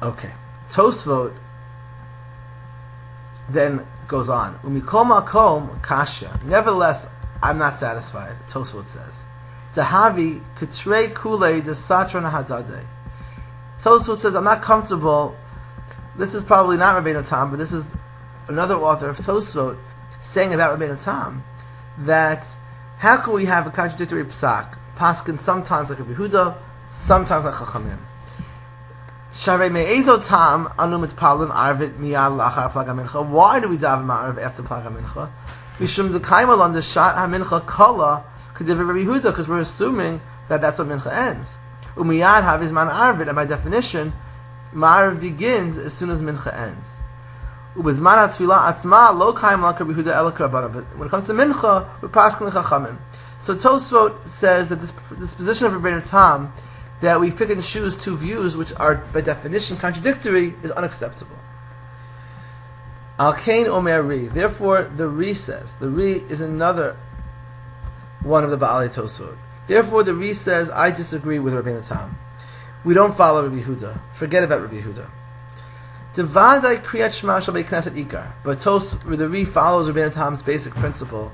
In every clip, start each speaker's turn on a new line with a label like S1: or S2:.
S1: Okay. Tosfot then goes on. Umikol makom kasha. Nevertheless, I'm not satisfied. Tosfot says, Tahavi kutrei kulei desatron hadadei. Tosfot says, I'm not comfortable. This is probably not Rabbeinu Tam, but this is another author of Tosfot saying about Rabbeinu Tam that how can we have a contradictory psak? Paskin sometimes like Rabbi Yehuda, sometimes like Chachamim. Sharei me'ezo tam anu mitpalim arvit miyad lachar plag hamincha. Why do we daven ma'arv after plag hamincha? Mishum dekaimal on the shat hamincha kala k'divrei Rabbi Yehuda, because we're assuming that that's what mincha ends. Umiyad haviz man arvit, and by definition, ma'arv begins as soon as mincha ends. Ubezman atfila atzma lo kaim like Rabbi Yehuda elak rabbanan. But when it comes to mincha, we're paskin l'chachamim. So Tosfot says that this position of Rabbeinu Tam, that we pick and choose two views which are by definition contradictory, is unacceptable. Al Kain Omer Ri. Therefore, the Ri says, the Ri is another one of the Baalei Tosfot. Therefore, the Ri says, I disagree with Rabbeinu Tam. We don't follow Rabbi Yehuda. Forget about Rabbi Yehuda. Devadai kriyat shema shel beit knesset ikar. But the Ri follows Rabbeinu Tam's basic principle,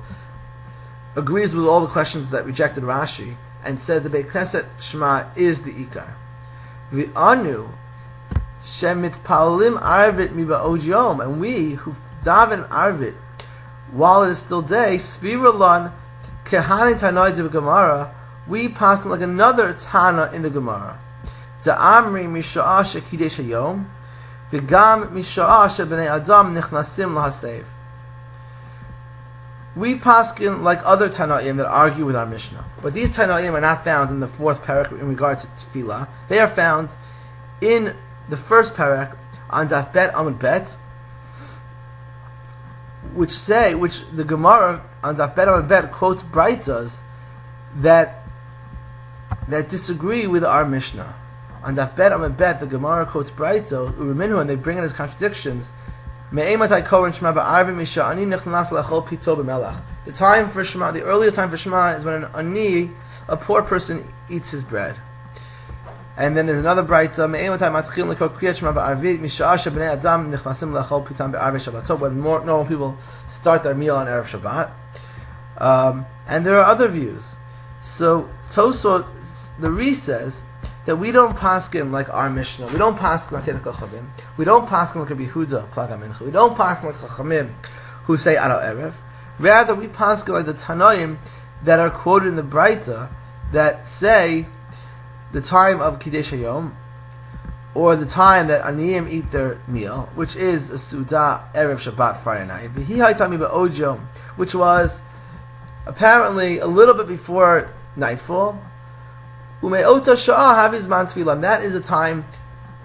S1: agrees with all the questions that rejected Rashi, and says the Beit Knesset Shema is the Ikar. V'anu shemitpalim arvit miba'od yom, and we who daven arvit while it is still day, svira lan kehani tanoi de Gemara, we pass like another Tana in the Gemara. Da'amri misha'ah shekidesh hayom, v'gam misha'ah shebnei adam nichnasim lahasev. We paskin like other Tanaim that argue with our Mishnah. But these Tanaim are not found in the fourth parak in regard to Tefillah. They are found in the first parak on Daf Bet Amud Bet, which the Gemara on Daf Bet Amud Bet quotes Braitas that disagree with our Mishnah. On Daf Bet Amud Bet, the Gemara quotes Braitas, Uruminu, and they bring in as contradictions. Meaimatai koren shema ba'arvim misha ani nichnas lechol pito b'melach. The time for Shema, the earliest time for Shema, is when an ani, a poor person, eats his bread. And then there's another brayta, Meaimatai matchil lekol kriyat shema ba'arvit misha shebnei adam nichnasim lechol pitam ba'arvei Shabbatot, when more normal people start their meal on Erev Shabbat. And there are other views. So Tosfot, the Ri says that we don't paskin like our Mishnah. We don't paskin like Teirat Kochavim. We don't paskin like Rabbi Yehuda, Plag HaMincha. We don't paskin like Chachamim, who say Aro Erev. Rather, we paskin like the Tanoim that are quoted in the Braita that say the time of Kiddush Hayom, or the time that Aniyim eat their meal, which is a Suda Erev Shabbat Friday night. V'hi haytami ba'od yom, which was apparently a little bit before nightfall. Ume'ota sha'ah haviz man tefillah. That is the time,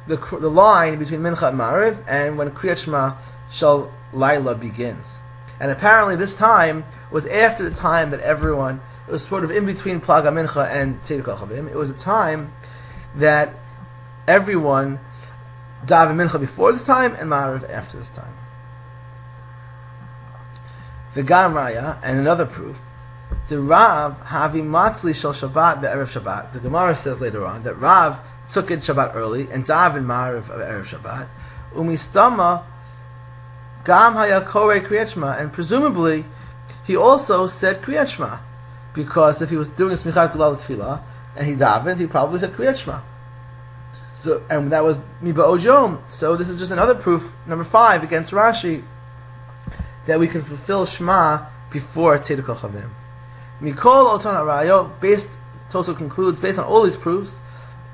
S1: the line between Mincha and Ma'ariv, and when Kriyat Shema Shal Laila begins. And apparently this time was after the time that everyone, it was sort of in between Plag HaMincha and Teirat Kochavim. It was a time that everyone daven Mincha before this time and Ma'ariv after this time. V'gam Raya, and another proof, the Rav havi matzli shel Shabbat be'erev Shabbat. The Gemara says later on that Rav took it Shabbat early and daven Ma'ariv of erev Shabbat. Umistama gam haya korei Kriyat Shema, and presumably he also said Kriyat Shema, because if he was doing a Smichat Gulal Tefillah and he davened, he probably said Kriyat Shema. So, and that was Miba'od Yom. So this is just another proof, number 5, against Rashi, that we can fulfill Shema before Teirat Kochavim. Mikol Oton HaRayot, Tosfot concludes, based on all these proofs,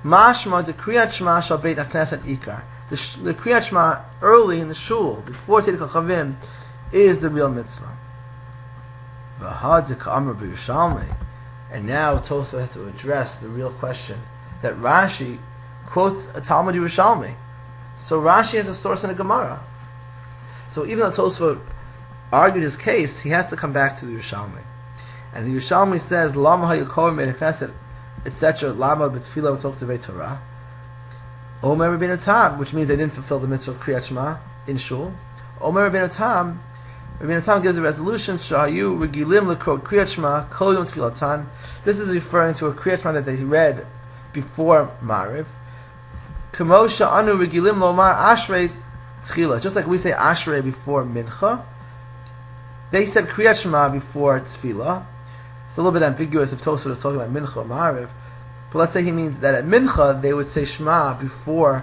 S1: Mashma the Kriyat Shema shal Beit HaKnesset Ikar. The Kriyat Shema early in the shul, before Teirat Kochavim, is the real mitzvah. V'hadik Amar b'Yushalmi. And now Tosfot has to address the real question that Rashi quotes a Talmud Yerushalmi. So Rashi has a source in a Gemara. So even though Tosfot argued his case, he has to come back to the Yerushalmi. And the Yerushalmi says, Lama ha'yukorim bein HaKnesset, etc., Lama b'tfilah v'tok devei Torah. Omer Rabbeinu Tam, which means they didn't fulfill the mitzvah of Kriyat Shema in shul. Omer Rabbeinu Tam gives a resolution, Shahayu regilim l'kor Kriyat Shema kodem tfilatan. This is referring to a Kriyat Shema that they read before Ma'ariv. Kamosha anu regilim lomar ashrei tchila. Just like we say ashrei before mincha, they said kriyat shema before tefillah. It's a little bit ambiguous if Tosfot is talking about mincha or ma'ariv, but let's say he means that at mincha they would say shema before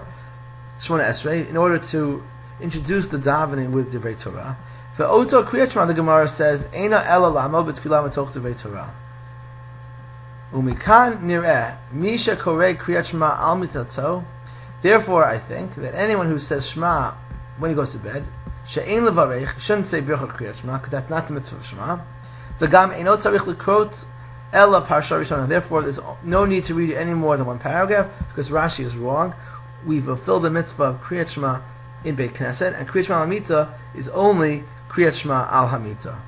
S1: Shemona Esrei in order to introduce the davening with divrei Torah. For Oto kriyat shema, the Gemara says eina ela la'amod b'tefillah mitoch divrei Torah. Umikan nireh misha korei kriyat shema al mitato. Therefore, I think that anyone who says shema when he goes to bed, she'ein levarech, shouldn't say Brachot kriyat shema, because that's not the mitzvah of shema. V'gam eino tzarich lekrot ela parsha rishona. Therefore, there's no need to read any more than one paragraph, because Rashi is wrong. We fulfill the mitzvah of kriyat shema in Beit Knesset, and kriyat shema al hamita is only kriyat shema al hamita.